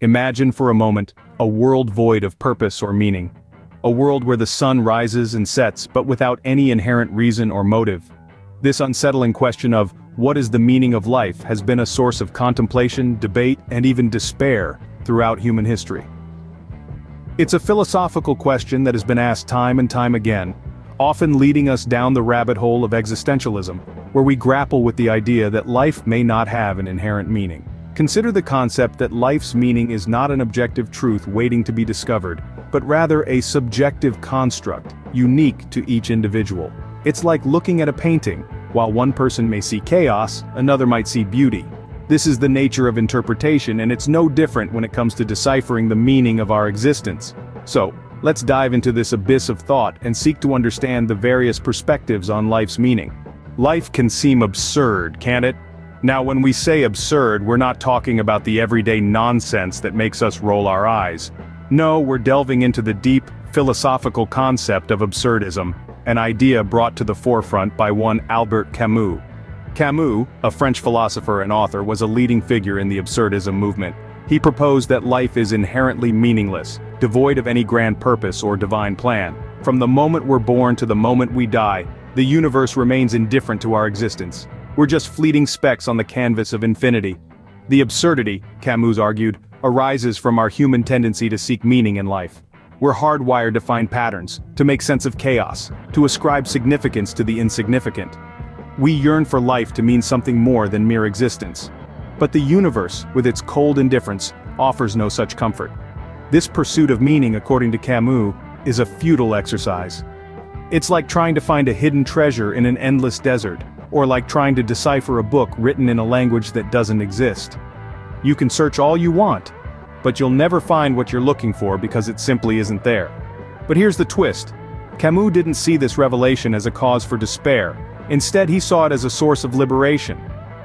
Imagine for a moment a world void of purpose or meaning. A world where the sun rises and sets but without any inherent reason or motive. This unsettling question of what is the meaning of life has been a source of contemplation, debate, and even despair throughout human history. It's a philosophical question that has been asked time and time again, often leading us down the rabbit hole of existentialism, where we grapple with the idea that life may not have an inherent meaning. Consider the concept that life's meaning is not an objective truth waiting to be discovered, but rather a subjective construct, unique to each individual. It's like looking at a painting. While one person may see chaos, another might see beauty. This is the nature of interpretation, and it's no different when it comes to deciphering the meaning of our existence. So, let's dive into this abyss of thought and seek to understand the various perspectives on life's meaning. Life can seem absurd, can't it? Now, when we say absurd, we're not talking about the everyday nonsense that makes us roll our eyes. No, we're delving into the deep, philosophical concept of absurdism, an idea brought to the forefront by one Albert Camus. Camus, a French philosopher and author, was a leading figure in the absurdism movement. He proposed that life is inherently meaningless, devoid of any grand purpose or divine plan. From the moment we're born to the moment we die, the universe remains indifferent to our existence. We're just fleeting specks on the canvas of infinity. The absurdity, Camus argued, arises from our human tendency to seek meaning in life. We're hardwired to find patterns, to make sense of chaos, to ascribe significance to the insignificant. We yearn for life to mean something more than mere existence. But the universe, with its cold indifference, offers no such comfort. This pursuit of meaning, according to Camus, is a futile exercise. It's like trying to find a hidden treasure in an endless desert, or like trying to decipher a book written in a language that doesn't exist. You can search all you want, but you'll never find what you're looking for because it simply isn't there. But here's the twist. Camus didn't see this revelation as a cause for despair. Instead, he saw it as a source of liberation.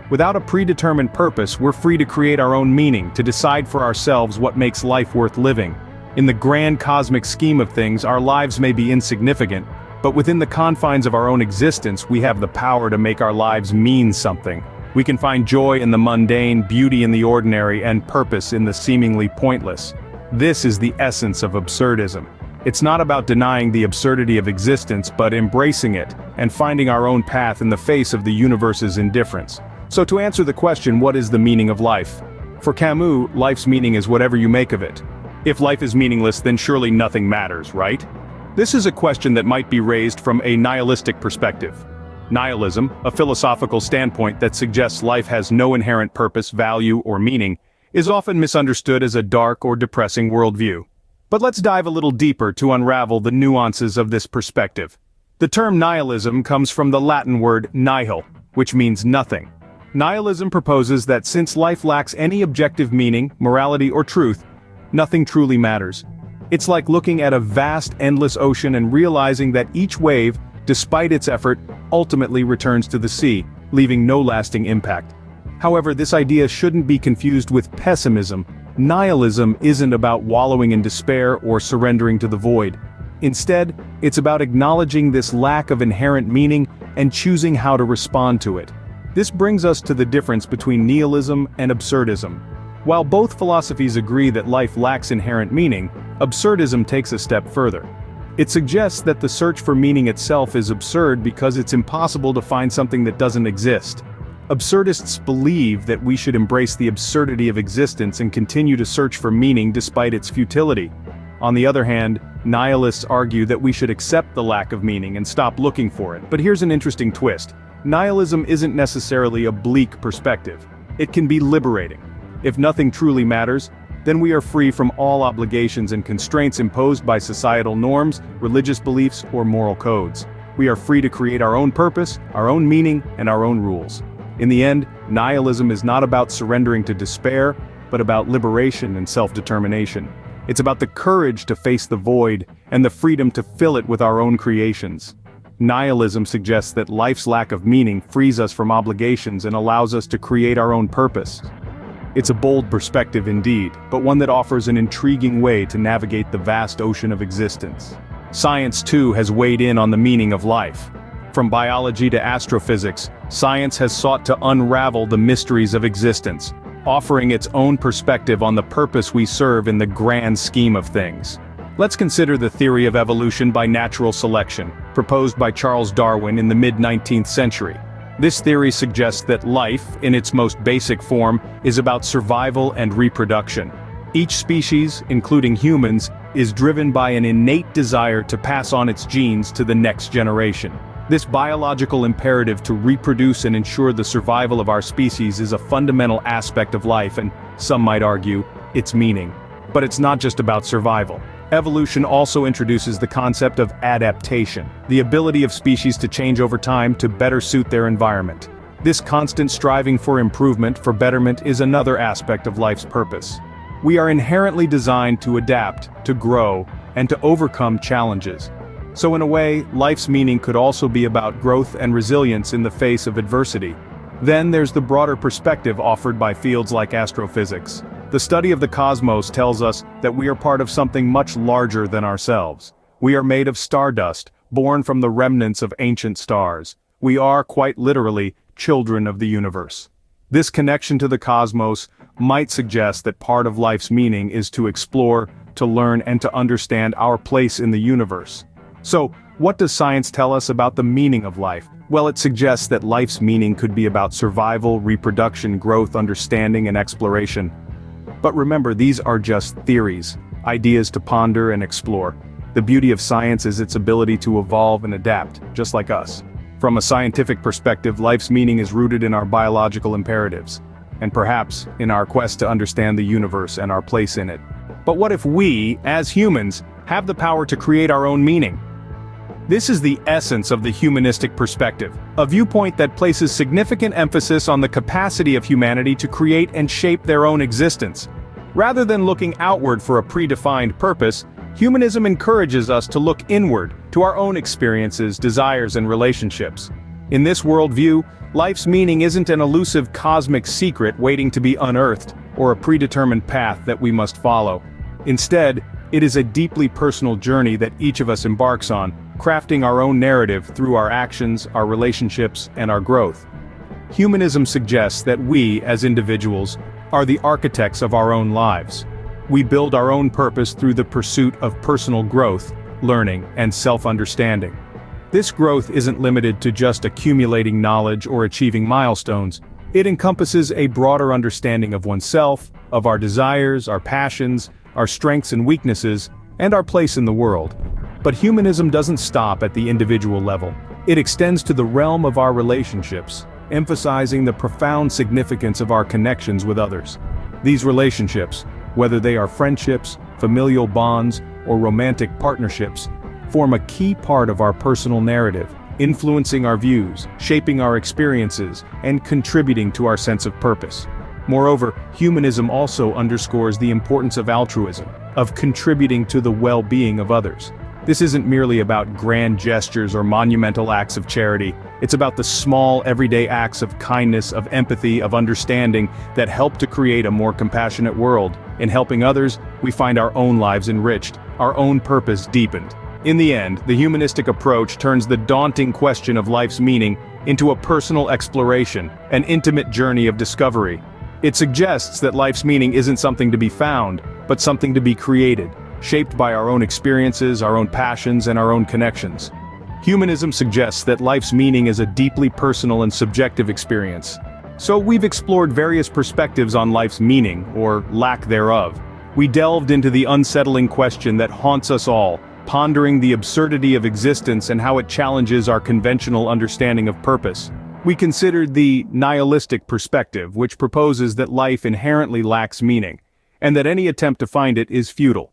Without a predetermined purpose, we're free to create our own meaning, to decide for ourselves what makes life worth living. In the grand cosmic scheme of things, our lives may be insignificant, but within the confines of our own existence, we have the power to make our lives mean something. We can find joy in the mundane, beauty in the ordinary, and purpose in the seemingly pointless. This is the essence of absurdism. It's not about denying the absurdity of existence, but embracing it, and finding our own path in the face of the universe's indifference. So to answer the question, what is the meaning of life? For Camus, life's meaning is whatever you make of it. If life is meaningless, then surely nothing matters, right? This is a question that might be raised from a nihilistic perspective. Nihilism, a philosophical standpoint that suggests life has no inherent purpose, value, or meaning, is often misunderstood as a dark or depressing worldview. But let's dive a little deeper to unravel the nuances of this perspective. The term nihilism comes from the Latin word nihil, which means nothing. Nihilism proposes that since life lacks any objective meaning, morality, or truth, nothing truly matters. It's like looking at a vast, endless ocean and realizing that each wave, despite its effort, ultimately returns to the sea, leaving no lasting impact. However, this idea shouldn't be confused with pessimism. Nihilism isn't about wallowing in despair or surrendering to the void. Instead, it's about acknowledging this lack of inherent meaning and choosing how to respond to it. This brings us to the difference between nihilism and absurdism. While both philosophies agree that life lacks inherent meaning, absurdism takes a step further. It suggests that the search for meaning itself is absurd because it's impossible to find something that doesn't exist. Absurdists believe that we should embrace the absurdity of existence and continue to search for meaning despite its futility. On the other hand, nihilists argue that we should accept the lack of meaning and stop looking for it. But here's an interesting twist. Nihilism isn't necessarily a bleak perspective. It can be liberating. If nothing truly matters, then we are free from all obligations and constraints imposed by societal norms, religious beliefs, or moral codes. We are free to create our own purpose, our own meaning, and our own rules. In the end, nihilism is not about surrendering to despair, but about liberation and self-determination. It's about the courage to face the void, and the freedom to fill it with our own creations. Nihilism suggests that life's lack of meaning frees us from obligations and allows us to create our own purpose. It's a bold perspective indeed, but one that offers an intriguing way to navigate the vast ocean of existence. Science too has weighed in on the meaning of life. From biology to astrophysics, science has sought to unravel the mysteries of existence. offering its own perspective on the purpose we serve in the grand scheme of things. Let's consider the theory of evolution by natural selection, proposed by Charles Darwin in the mid-19th century. This theory suggests that life, in its most basic form, is about survival and reproduction. Each species, including humans, is driven by an innate desire to pass on its genes to the next generation. This biological imperative to reproduce and ensure the survival of our species is a fundamental aspect of life and, some might argue, its meaning. But it's not just about survival. Evolution also introduces the concept of adaptation, the ability of species to change over time to better suit their environment. This constant striving for improvement, for betterment, is another aspect of life's purpose. We are inherently designed to adapt, to grow, and to overcome challenges. So in a way, life's meaning could also be about growth and resilience in the face of adversity. Then there's the broader perspective offered by fields like astrophysics. The study of the cosmos tells us that we are part of something much larger than ourselves. We are made of stardust, born from the remnants of ancient stars. We are, quite literally, children of the universe. This connection to the cosmos might suggest that part of life's meaning is to explore, to learn, and to understand our place in the universe. So, what does science tell us about the meaning of life? Well, it suggests that life's meaning could be about survival, reproduction, growth, understanding, and exploration. But remember, these are just theories, ideas to ponder and explore. The beauty of science is its ability to evolve and adapt, just like us. From a scientific perspective, life's meaning is rooted in our biological imperatives, and perhaps in our quest to understand the universe and our place in it. But what if we, as humans, have the power to create our own meaning? This is the essence of the humanistic perspective, a viewpoint that places significant emphasis on the capacity of humanity to create and shape their own existence. Rather than looking outward for a predefined purpose, humanism encourages us to look inward, to our own experiences, desires, and relationships. In this worldview, life's meaning isn't an elusive cosmic secret waiting to be unearthed, or a predetermined path that we must follow. Instead, it is a deeply personal journey that each of us embarks on, crafting our own narrative through our actions, our relationships, and our growth. Humanism suggests that we, as individuals, are the architects of our own lives. We build our own purpose through the pursuit of personal growth, learning, and self-understanding. This growth isn't limited to just accumulating knowledge or achieving milestones. It encompasses a broader understanding of oneself, of our desires, our passions, our strengths and weaknesses, and our place in the world. But humanism doesn't stop at the individual level. It extends to the realm of our relationships, emphasizing the profound significance of our connections with others. These relationships, whether they are friendships, familial bonds, or romantic partnerships, form a key part of our personal narrative, influencing our views, shaping our experiences, and contributing to our sense of purpose. Moreover, humanism also underscores the importance of altruism, of contributing to the well-being of others. This isn't merely about grand gestures or monumental acts of charity. It's about the small, everyday acts of kindness, of empathy, of understanding that help to create a more compassionate world. In helping others, we find our own lives enriched, our own purpose deepened. In the end, the humanistic approach turns the daunting question of life's meaning into a personal exploration, an intimate journey of discovery. It suggests that life's meaning isn't something to be found, but something to be created, shaped by our own experiences, our own passions, and our own connections. Humanism suggests that life's meaning is a deeply personal and subjective experience. So we've explored various perspectives on life's meaning, or lack thereof. We delved into the unsettling question that haunts us all, pondering the absurdity of existence and how it challenges our conventional understanding of purpose. We considered the Nihilistic Perspective, which proposes that life inherently lacks meaning, and that any attempt to find it is futile.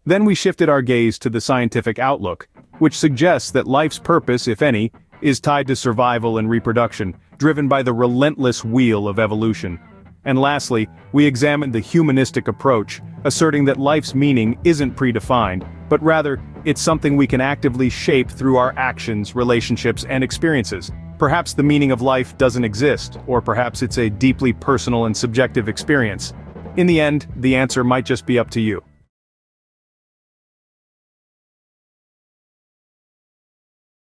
Then we shifted our gaze to the scientific outlook, which suggests that life's purpose, if any, is tied to survival and reproduction, driven by the relentless wheel of evolution. And lastly, we examined the humanistic approach, asserting that life's meaning isn't predefined, but rather, it's something we can actively shape through our actions, relationships, and experiences. Perhaps the meaning of life doesn't exist, or perhaps it's a deeply personal and subjective experience. In the end, the answer might just be up to you.